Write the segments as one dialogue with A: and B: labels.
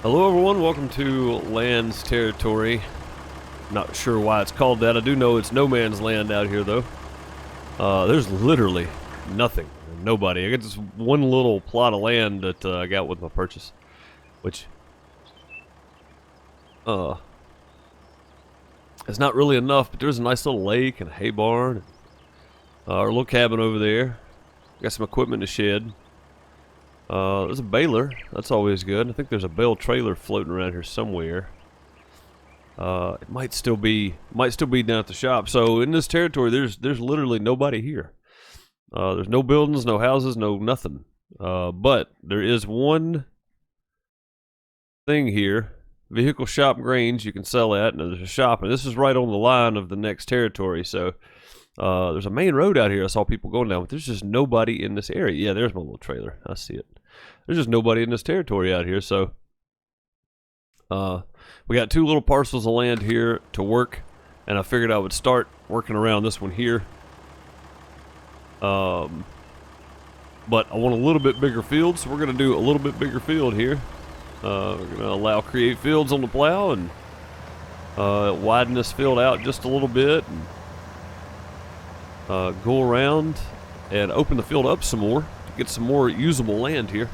A: Hello everyone, welcome to Land's Territory. Not sure why it's called that. I do know it's no man's land out here though. There's literally nothing, nobody. I got this one little plot of land that I got with my purchase, which it's not really enough, but there's a nice little lake and a hay barn. Our little cabin over there. Got some equipment in the shed. There's a baler. That's always good. I think there's a bale trailer floating around here somewhere. It might still be down at the shop. So in this territory, there's literally nobody here. There's no buildings, no houses, no nothing. But there is one thing here. Vehicle shop Grange, you can sell at, and there's a shop, and this is right on the line of the next territory. So there's a main road out here I saw people going down, but there's just nobody in this area. Yeah, there's my little trailer. I see it. There's just nobody in this territory out here, so we got two little parcels of land here to work, and I figured I would start working around this one here. But I want a little bit bigger field, so we're going to do a little bit bigger field here. We're going to allow create fields on the plow and widen this field out just a little bit, and go around and open the field up some more to get some more usable land here.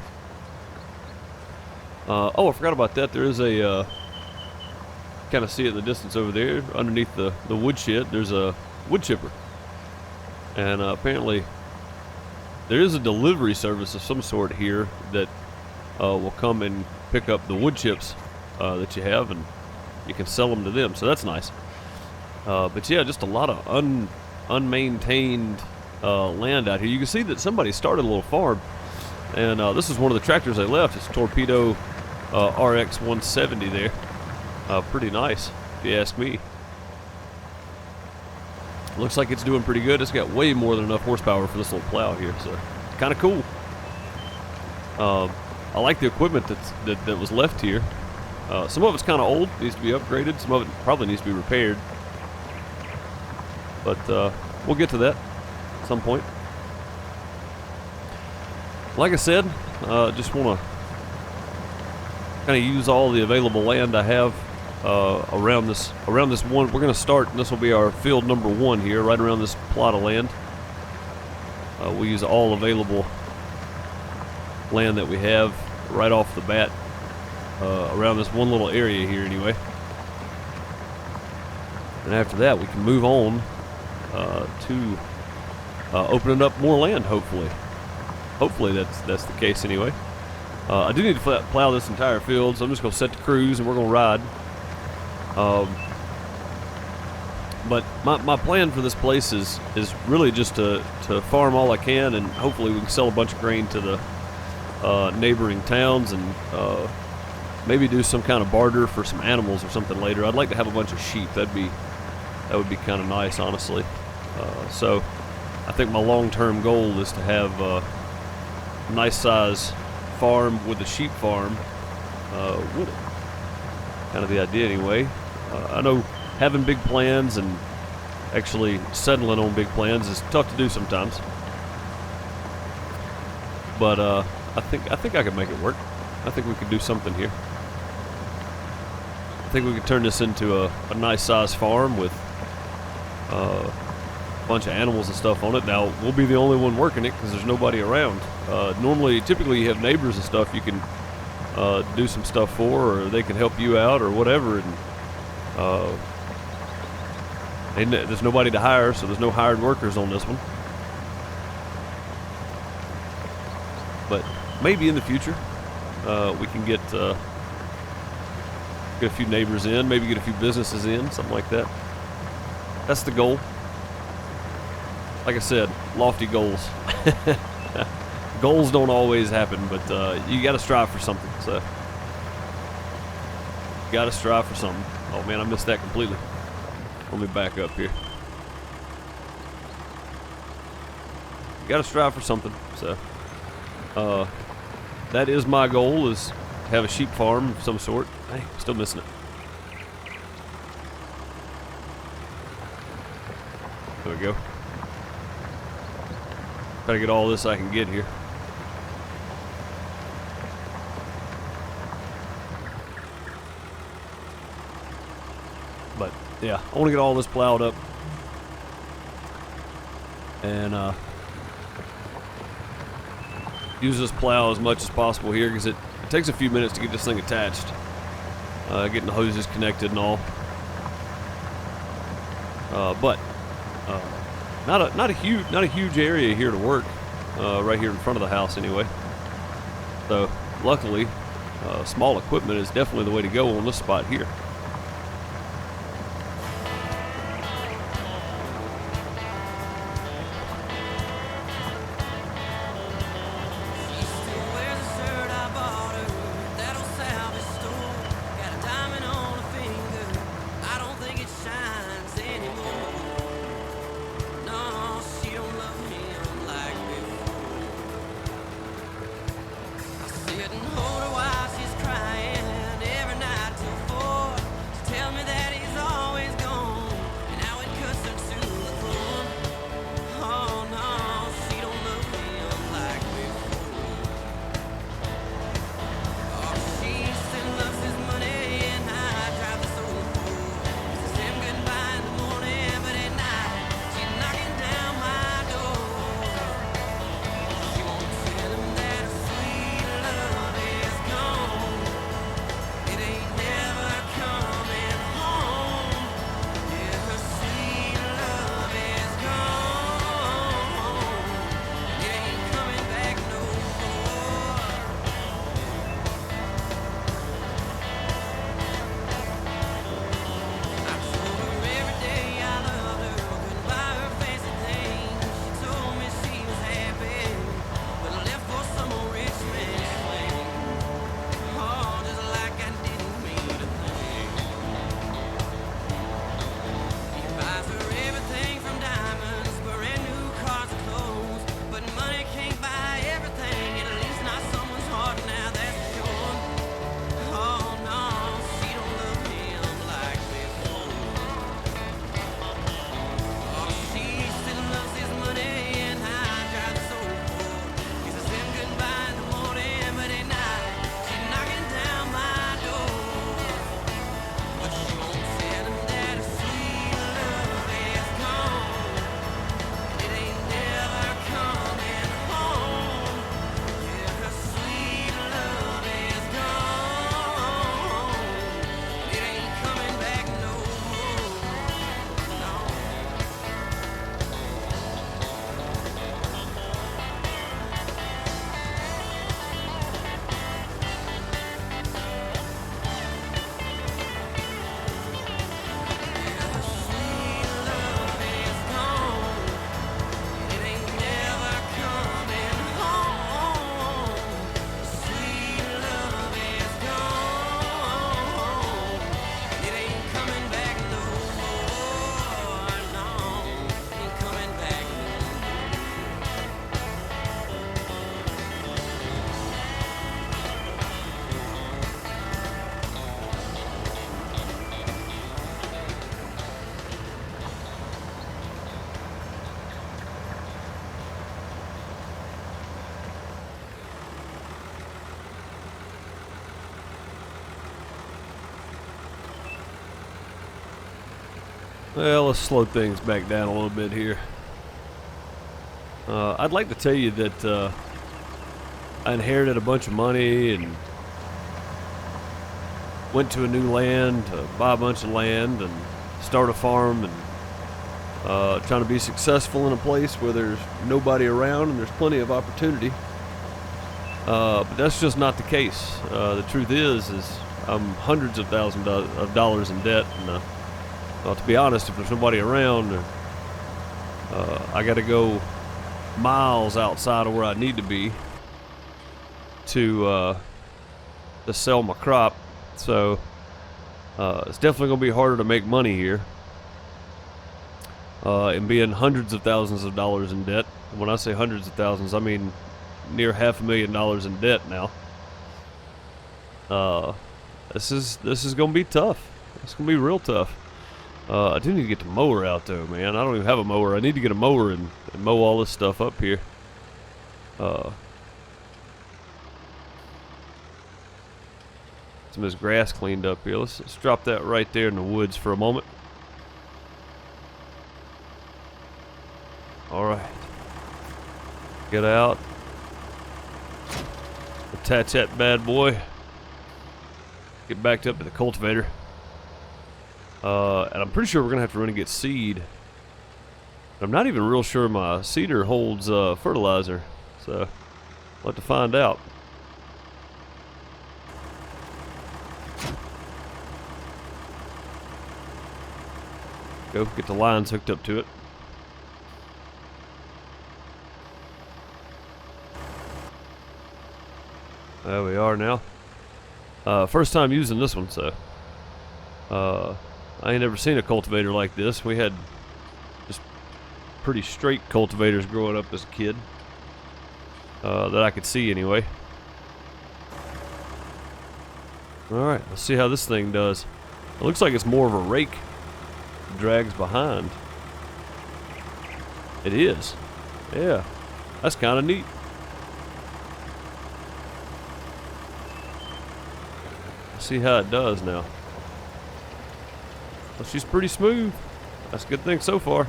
A: Oh, I forgot about that. There is a kind of see it in the distance over there underneath the wood shed. There's a wood chipper, and apparently there is a delivery service of some sort here that will come and pick up the wood chips that you have, and you can sell them to them, so that's nice. But yeah, just a lot of unmaintained land out here. You can see that somebody started a little farm, and this is one of the tractors they left. It's Torpedo RX 170 there. Pretty nice, if you ask me. Looks like it's doing pretty good. It's got way more than enough horsepower for this little plow here, so kind of cool. I like the equipment that was left here. Some of it's kind of old, needs to be upgraded. Some of it probably needs to be repaired. But we'll get to that at some point. Like I said, just want to kind of use all the available land I have around this one. We're going to start, and this will be our field number one here, right around this plot of land. We'll use all available land that we have right off the bat around this one little area here anyway. And after that, we can move on to opening up more land, hopefully. Hopefully that's the case anyway. I do need to plow this entire field, so I'm just going to set the cruise and we're going to ride. But my plan for this place is really just to farm all I can, and hopefully we can sell a bunch of grain to the neighboring towns, and maybe do some kind of barter for some animals or something later. I'd like to have a bunch of sheep. That would be kind of nice, honestly. So I think my long-term goal is to have a nice size farm with a sheep farm. Kind of the idea anyway. I know having big plans and actually settling on big plans is tough to do sometimes, but I think I can make it work. I think we could do something here. I think we could turn this into a nice size farm with a bunch of animals and stuff on it. Now, we'll be the only one working it because there's nobody around. Typically you have neighbors and stuff you can do some stuff for, or they can help you out or whatever, and there's nobody to hire, so there's no hired workers on this one. But maybe in the future we can get a few neighbors in, maybe get a few businesses in, something like that. That's the goal. Like I said, lofty goals. Goals don't always happen, but you got to strive for something. So, you got to strive for something. Oh man, I missed that completely. Let me back up here. You got to strive for something. So, that is my goal: is to have a sheep farm of some sort. Hey, still missing it. There we go. Try to get all this I can get here. But yeah, I want to get all this plowed up and use this plow as much as possible here, because it takes a few minutes to get this thing attached, getting the hoses connected and all. But not a huge area here to work, right here in front of the house anyway. So luckily, small equipment is definitely the way to go on this spot here. Well, let's slow things back down a little bit here. I'd like to tell you that I inherited a bunch of money and went to a new land to buy a bunch of land and start a farm and trying to be successful in a place where there's nobody around and there's plenty of opportunity. But that's just not the case. The truth is I'm hundreds of thousands of dollars in debt, and well, to be honest, if there's nobody around, I got to go miles outside of where I need to be to sell my crop. So it's definitely going to be harder to make money here, and being hundreds of thousands of dollars in debt. When I say hundreds of thousands, I mean near $500,000 in debt now. This is going to be tough. It's going to be real tough. I do need to get the mower out though, man. I don't even have a mower. I need to get a mower and mow all this stuff up here. Some of this grass cleaned up here. Let's drop that right there in the woods for a moment. Alright. Get out. Attach that bad boy. Get backed up to the cultivator. And I'm pretty sure we're going to have to run and get seed. I'm not even real sure my seeder holds fertilizer. So, we'll have to find out. Go get the lines hooked up to it. There we are now. First time using this one, so I ain't never seen a cultivator like this. We had just pretty straight cultivators growing up as a kid, that I could see anyway. Alright, let's see how this thing does. It looks like it's more of a rake. Drags behind. It is. Yeah, that's kind of neat. Let's see how it does now. Well, she's pretty smooth. That's a good thing so far.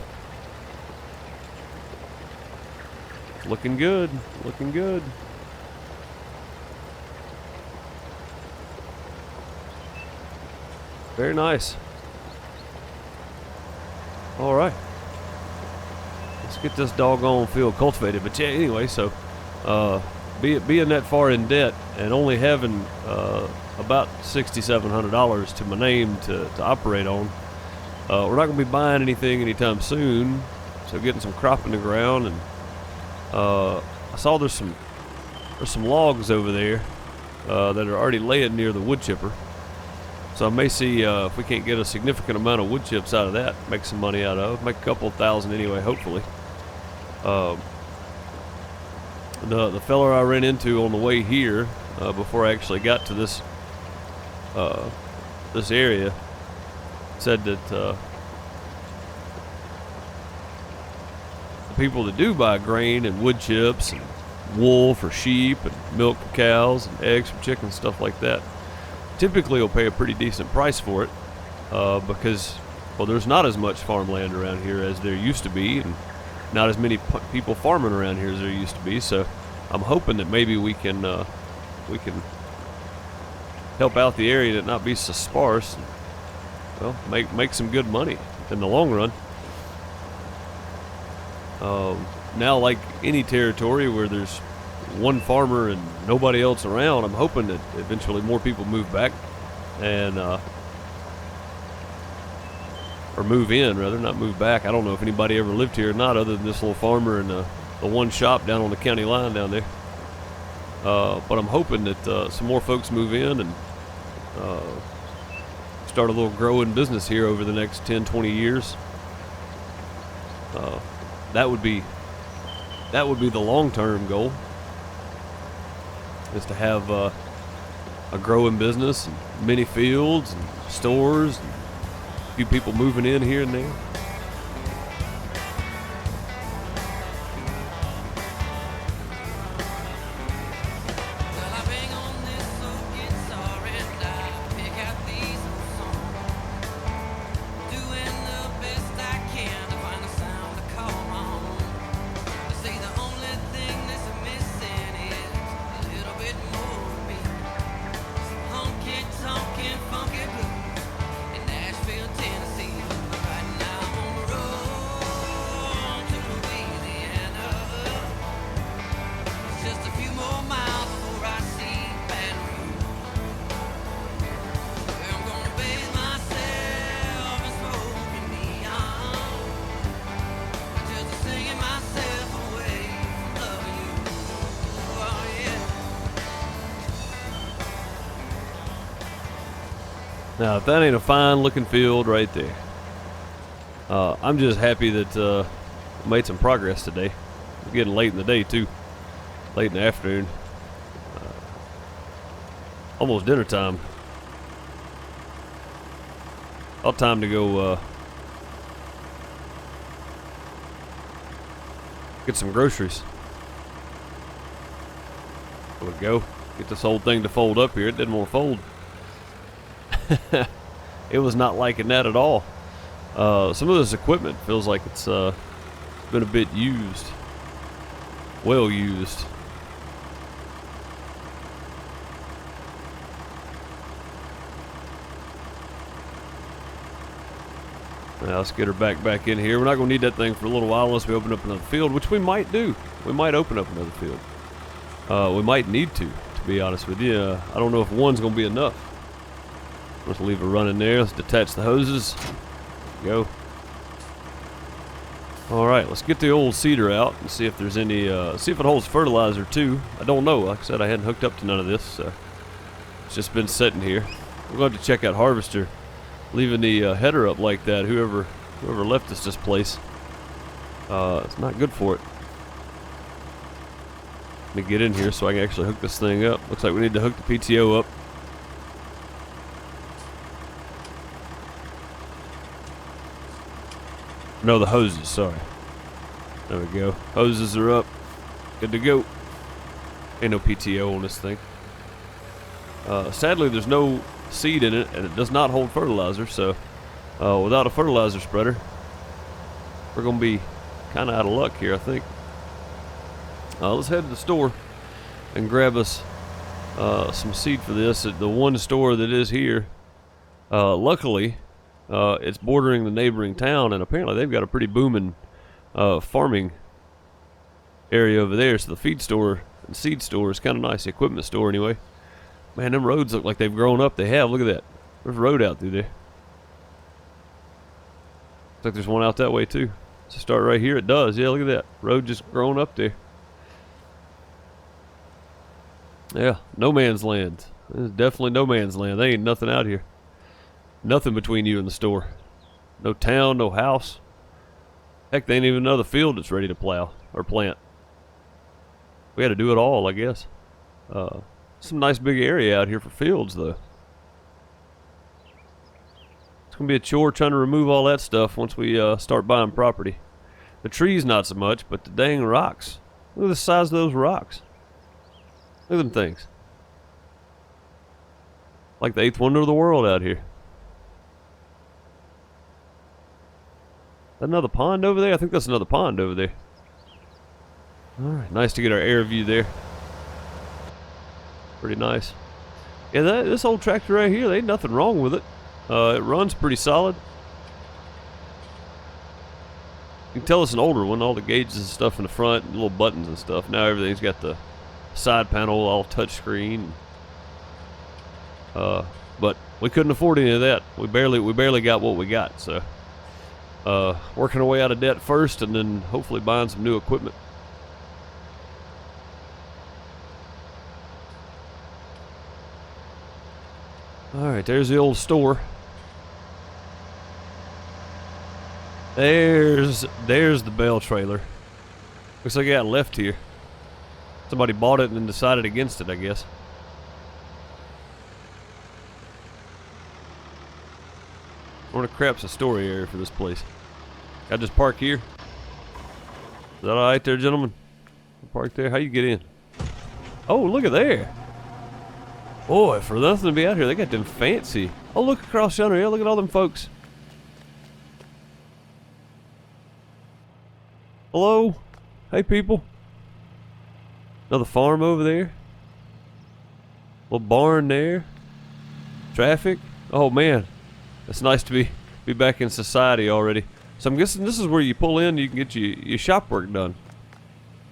A: Looking good. Looking good. Very nice. Alright. Let's get this doggone field cultivated. But yeah, anyway, so being that far in debt and only having about $6,700 to my name to operate on, we're not going to be buying anything anytime soon. So getting some crop in the ground, and I saw there's some logs over there that are already laying near the wood chipper. So I may see if we can't get a significant amount of wood chips out of that, make some money out of, make a couple thousand anyway, hopefully. The fella I ran into on the way here, before I actually got to this area, said that the people that do buy grain and wood chips and wool for sheep and milk for cows and eggs for chickens, stuff like that, typically will pay a pretty decent price for it, because, well, there's not as much farmland around here as there used to be, and not as many people farming around here as there used to be. So I'm hoping that maybe we can help out the area and not be so sparse, and, well, make some good money in the long run. Now, like any territory where there's one farmer and nobody else around, I'm hoping that eventually more people move back and or move in, rather, not move back. I don't know if anybody ever lived here or not, other than this little farmer and the one shop down on the county line down there. But I'm hoping that some more folks move in and start a little growing business here over the next 10-20 years. That would be the long-term goal, is to have a growing business and many fields and stores and a few people moving in here and there. Now, if that ain't a fine looking field right there, I'm just happy that I made some progress today. It's getting late in the day too, late in the afternoon, almost dinner time. All time to go get some groceries. There we go. Get this whole thing to fold up here. It didn't want to fold. It was not liking that at all. Some of this equipment feels like it's been a bit used. Well used. Now let's get her back in here. We're not going to need that thing for a little while unless we open up another field, which we might do. We might open up another field. We might need to be honest with you. I don't know if one's going to be enough. Let's leave her running there. Let's detach the hoses. Go. Alright, let's get the old seeder out and see if there's any, see if it holds fertilizer too. I don't know. Like I said, I hadn't hooked up to none of this, so it's just been sitting here. We're going to check out harvester. Leaving the header up like that, whoever left us this place, it's not good for it. Let me get in here so I can actually hook this thing up. Looks like we need to hook the PTO up. No, the hoses, sorry. There we go. Hoses are up. Good to go. Ain't no PTO on this thing. Sadly, there's no seed in it, and it does not hold fertilizer, so without a fertilizer spreader, we're going to be kind of out of luck here, I think. Let's head to the store and grab us some seed for this at the one store that is here. Luckily, it's bordering the neighboring town, and apparently they've got a pretty booming farming area over there, so the feed store and seed store is kind of nice, the equipment store anyway. Man, them roads look like they've grown up. They have. Look at that. There's a road out through there. Looks like there's one out that way too. So start right here. It does. Yeah, look at that. Road just grown up there. Yeah, no man's land. There's definitely no man's land. There ain't nothing out here. Nothing between you and the store. No town, no house. Heck, there ain't even another field that's ready to plow or plant. We had to do it all, I guess. Some nice big area out here for fields, though. It's going to be a chore trying to remove all that stuff once we start buying property. The trees, not so much, but the dang rocks. Look at the size of those rocks. Look at them things. Like the eighth wonder of the world out here. That another pond over there? I think that's another pond over there. Alright, nice to get our air view there. Pretty nice. Yeah, this old tractor right here, there ain't nothing wrong with it. It runs pretty solid. You can tell it's an older one, all the gauges and stuff in the front, and little buttons and stuff. Now everything's got the side panel all touchscreen. But we couldn't afford any of that. We barely got what we got, so working our way out of debt first and then hopefully buying some new equipment. Alright, there's the old store. There's the bale trailer. Looks like it got left here. Somebody bought it and then decided against it, I guess. Where the crap's the storage area for this place? I just park here. Is that alright there, gentlemen? Park there. How you get in? Oh, look at there. Boy, for nothing to be out here, they got them fancy. Oh, look across yonder. Yeah, look at all them folks. Hello? Hey, people. Another farm over there. Little barn there. Traffic. Oh, man. It's nice to be back in society already. So I'm guessing this is where you pull in, you can get your shop work done.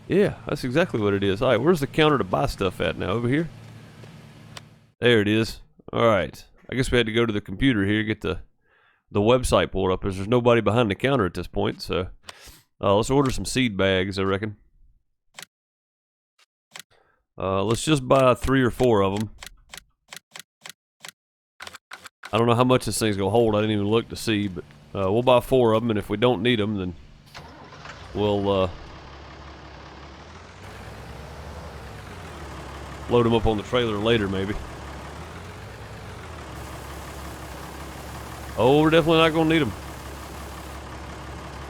A: Yeah, that's exactly what it is. All right, where's the counter to buy stuff at now? Over here? There it is. Alright. I guess we had to go to the computer here, get the website pulled up, because there's nobody behind the counter at this point, so let's order some seed bags, I reckon. Let's just buy 3 or 4 of them. I don't know how much this thing's gonna hold. I didn't even look to see, but we'll buy 4 of them, and if we don't need them, then we'll load them up on the trailer later, maybe. Oh, we're definitely not gonna need them.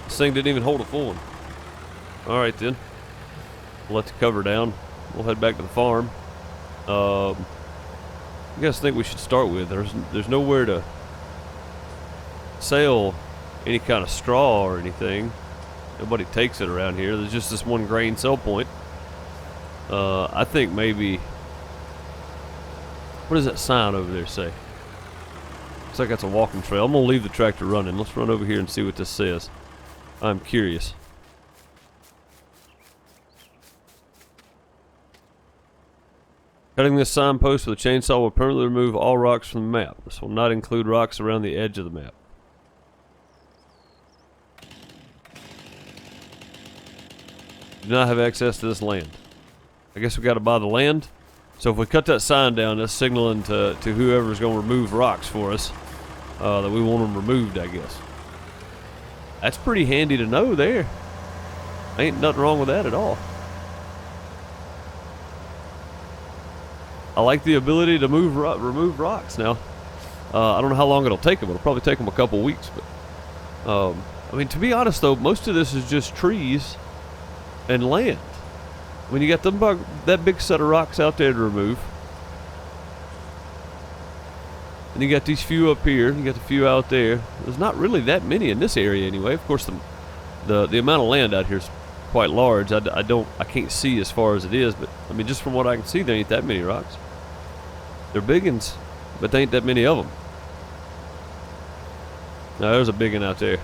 A: This thing didn't even hold a full one. Alright then. We'll let the cover down. We'll head back to the farm. you guys think we should start with? There's nowhere to sell any kind of straw or anything. Nobody takes it around here. There's just this one grain sell point. I think maybe, what does that sign over there say? Looks like that's a walking trail. I'm gonna leave the tractor running. Let's run over here and see what this says. I'm curious. Cutting this signpost with a chainsaw will permanently remove all rocks from the map. This will not include rocks around the edge of the map. Do not have access to this land. I guess we got to buy the land. So if we cut that sign down, that's signaling to whoever's going to remove rocks for us that we want them removed, I guess. That's pretty handy to know there. Ain't nothing wrong with that at all. I like the ability to remove rocks now. I don't know how long it'll take them. It'll probably take them a couple weeks. But I mean, to be honest though, most of this is just trees and land. I mean, you got that big set of rocks out there to remove. And you got these few up here. You got the few out there. There's not really that many in this area anyway. Of course, the amount of land out here is quite large. I can't see as far as it is, but I mean, just from what I can see, there ain't that many rocks. They're big ones, but there ain't that many of them. Now, there's a big one out there.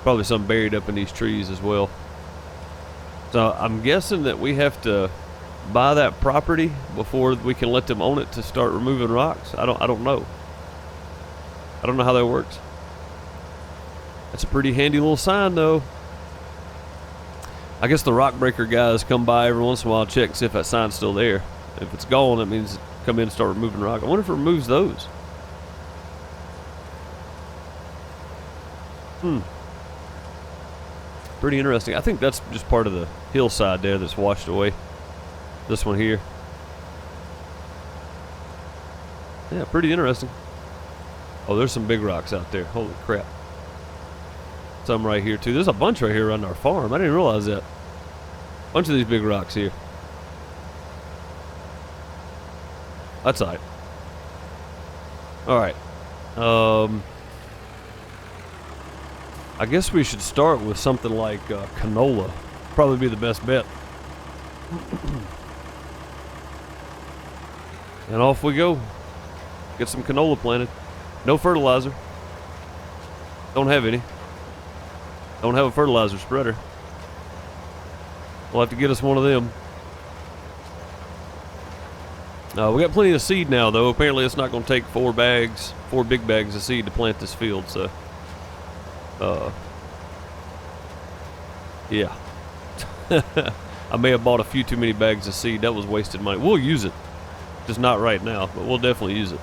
A: Probably some buried up in these trees as well. So I'm guessing that we have to buy that property before we can let them own it to start removing rocks. I don't know. I don't know how that works. That's a pretty handy little sign though. I guess the rock breaker guys come by every once in a while and check and see if that sign's still there. If it's gone, that means come in and start removing rock. I wonder if it removes those. Pretty interesting. I think that's just part of the hillside there that's washed away. This one here. Yeah, pretty interesting. Oh, there's some big rocks out there. Holy crap. Some right here too. There's a bunch right here around our farm. I didn't realize that. Bunch of these big rocks here. That's alright. Alright. I guess we should start with something like canola. Probably be the best bet. And off we go. Get some canola planted. No fertilizer. Don't have any. Don't have a fertilizer spreader. We'll have to get us one of them. We got plenty of seed now, though. Apparently, it's not going to take 4 big bags of seed to plant this field. So, yeah. I may have bought a few too many bags of seed. That was wasted money. We'll use it, just not right now, but we'll definitely use it.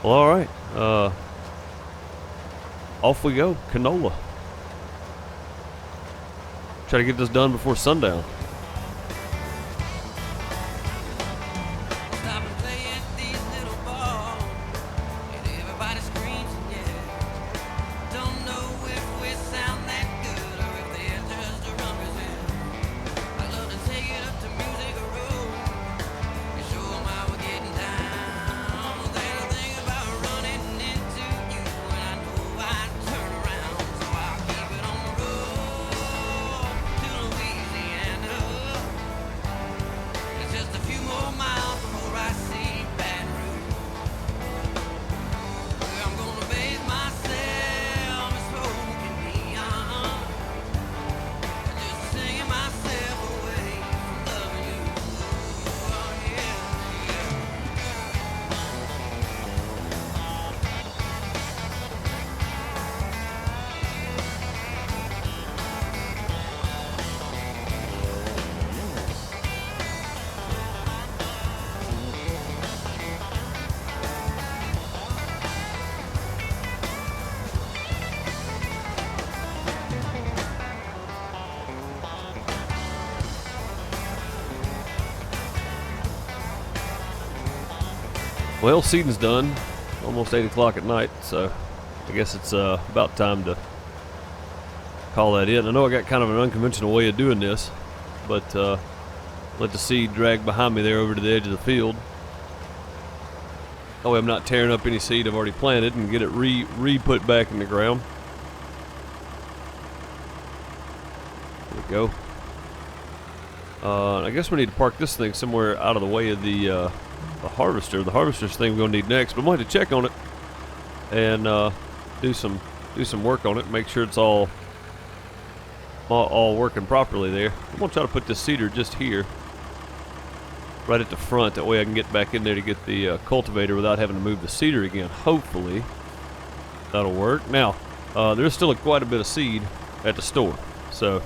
A: Well, all right. Off we go. Canola. Try to get this done before sundown. Well, seeding's done. Almost 8 o'clock at night, so I guess it's about time to call that in. I know I got kind of an unconventional way of doing this, but let the seed drag behind me there over to the edge of the field. That way I'm not tearing up any seed I've already planted and get it re-put back in the ground. There we go. I guess we need to park this thing somewhere out of the way of the harvester. The harvester's thing we're gonna need next, but I'm going to check on it and do some work on it. Make sure it's all working properly there. I'm gonna try to put this cedar just here, right at the front. That way I can get back in there to get the cultivator without having to move the cedar again. Hopefully that'll work. Now there's still quite a bit of seed at the store, so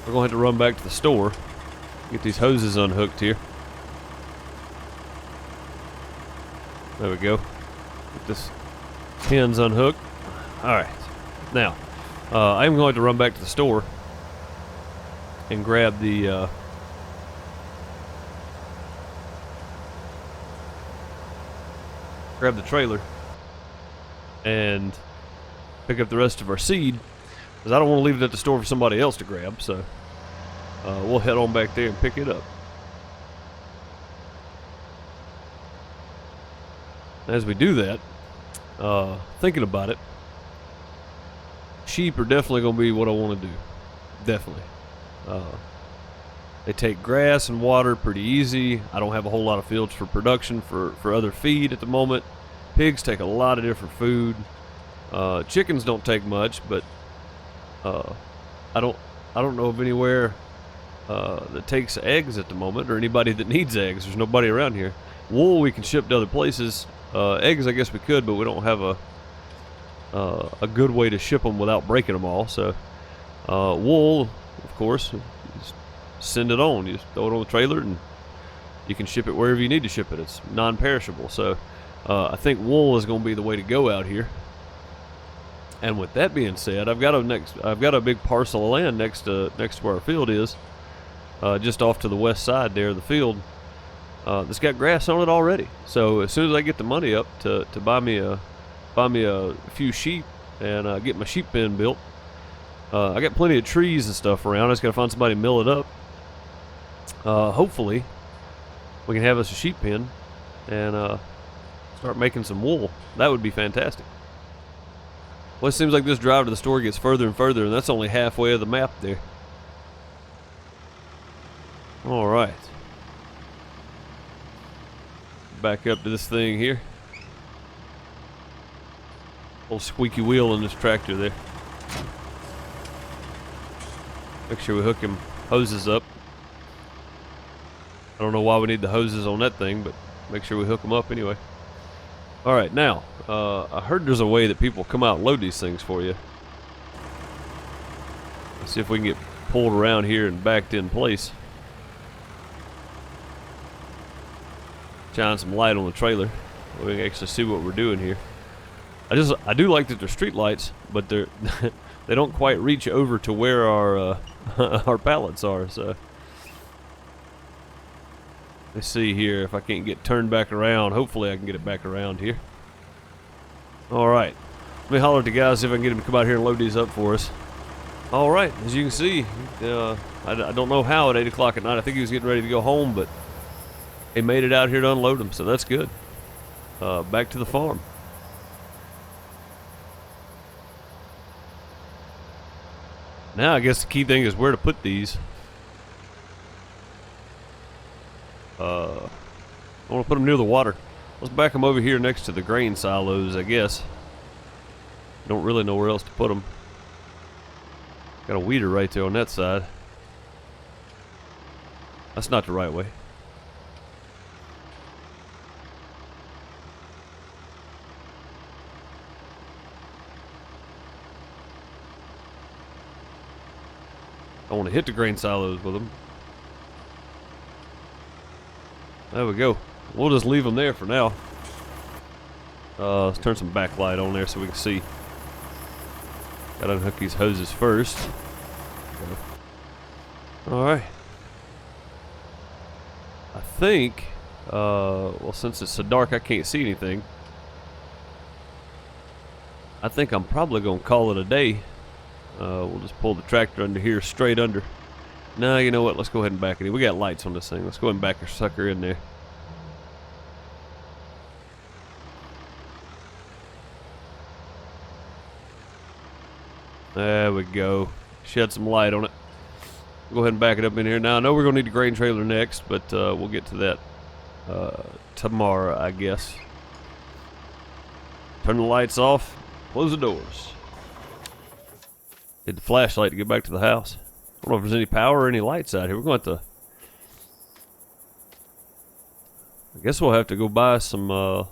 A: we're gonna have to run back to the store. Get these hoses unhooked here. There we go. Get this pins unhooked. Alright. Now, I'm going to run back to the store and grab the trailer and pick up the rest of our seed, because I don't want to leave it at the store for somebody else to grab, so we'll head on back there and pick it up. As we do that, thinking about it, sheep are definitely going to be what I want to do. Definitely. They take grass and water pretty easy. I don't have a whole lot of fields for production for other feed at the moment. Pigs take a lot of different food. Chickens don't take much, but I don't know of anywhere that takes eggs at the moment, or anybody that needs eggs. There's nobody around here. Wool we can ship to other places. Eggs I guess we could, but we don't have a good way to ship them without breaking them all. So wool, of course, just send it on. You just throw it on the trailer and you can ship it wherever you need to ship it. It's non-perishable. So I think wool is going to be the way to go out here. And with that being said, I've got a big parcel of land next to where our field is, just off to the west side there of the field. That's got grass on it already. So as soon as I get the money up to buy me a few sheep and get my sheep pen built, I got plenty of trees and stuff around. I just gotta find somebody to mill it up. Hopefully we can have us a sheep pen and start making some wool. That would be fantastic. Well, it seems like this drive to the store gets further and further, and that's only halfway of the map there. All right. Back up to this thing here. Old squeaky wheel in this tractor there. Make sure we hook him hoses up. I don't know why we need the hoses on that thing, but make sure we hook them up anyway. All right, now I heard there's a way that people come out and load these things for you. Let's see if we can get pulled around here and backed in place. Shine some light on the trailer. We can actually see what we're doing here. I do like that they're street lights, but they're they don't quite reach over to where our our pallets are. So let's see here if I can't get turned back around. Hopefully I can get it back around here. All right, let me holler at the guys, see if I can get them to come out here and load these up for us. All right, as you can see, I don't know how at 8 o'clock at night. I think he was getting ready to go home, but he made it out here to unload them, so that's good. Back to the farm. Now I guess the key thing is where to put these. I want to put them near the water. Let's back them over here next to the grain silos, I guess. Don't really know where else to put them. Got a weeder right there on that side. That's not the right way. I want to hit the grain silos with them. There we go. We'll just leave them there for now. Let's turn some backlight on there so we can see. Gotta unhook these hoses first. Alright. I think, well, since it's so dark I can't see anything, I think I'm probably going to call it a day. We'll just pull the tractor under here, straight under. No, you know what? Let's go ahead and back it in. We got lights on this thing. Let's go ahead and back our sucker in there. There we go. Shed some light on it. Go ahead and back it up in here. Now, I know we're going to need a grain trailer next, but we'll get to that tomorrow, I guess. Turn the lights off. Close the doors. Need the flashlight to get back to the house. I don't know if there's any power or any lights out here. We're going to have to... I guess we'll have to go buy some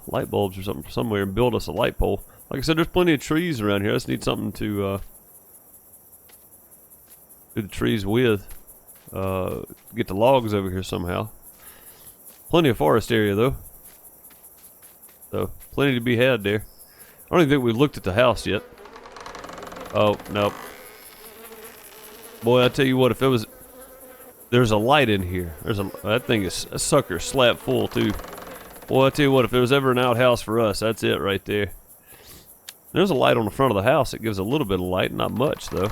A: light bulbs or something from somewhere and build us a light pole. Like I said, there's plenty of trees around here. I just need something to do the trees with. Get the logs over here somehow. Plenty of forest area though. So, plenty to be had there. I don't even think we've looked at the house yet. Oh, no. Boy, I tell you what, if it was... There's a light in here. That thing is a sucker slap full too. Boy, I tell you what, if there was ever an outhouse for us, that's it right there. There's a light on the front of the house. It gives a little bit of light, not much though.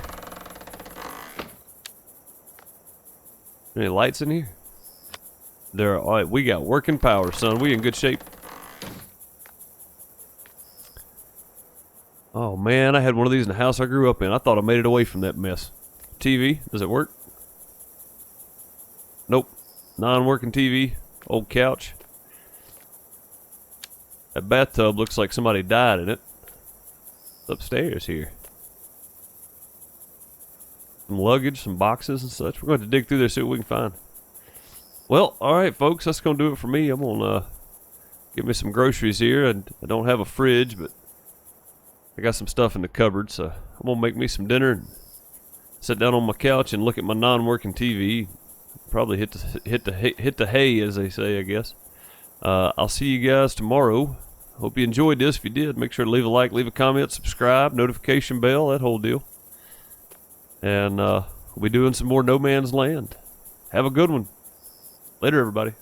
A: Any lights in here? There are. All right, we got working power, son. We in good shape. Oh man, I had one of these in the house I grew up in. I thought I made it away from that mess. TV, does it work? Nope. Non-working TV. Old couch. That bathtub looks like somebody died in it. It's upstairs here. Some luggage, some boxes and such. We're going to dig through there, see what we can find. Well, alright folks, that's going to do it for me. I'm going to get me some groceries here. And I don't have a fridge, but I got some stuff in the cupboard, so I'm going to make me some dinner and sit down on my couch and look at my non-working TV. Probably hit the hay, as they say, I guess. I'll see you guys tomorrow. Hope you enjoyed this. If you did, make sure to leave a like, leave a comment, subscribe, notification bell, that whole deal. And we'll be doing some more No Man's Land. Have a good one. Later, everybody.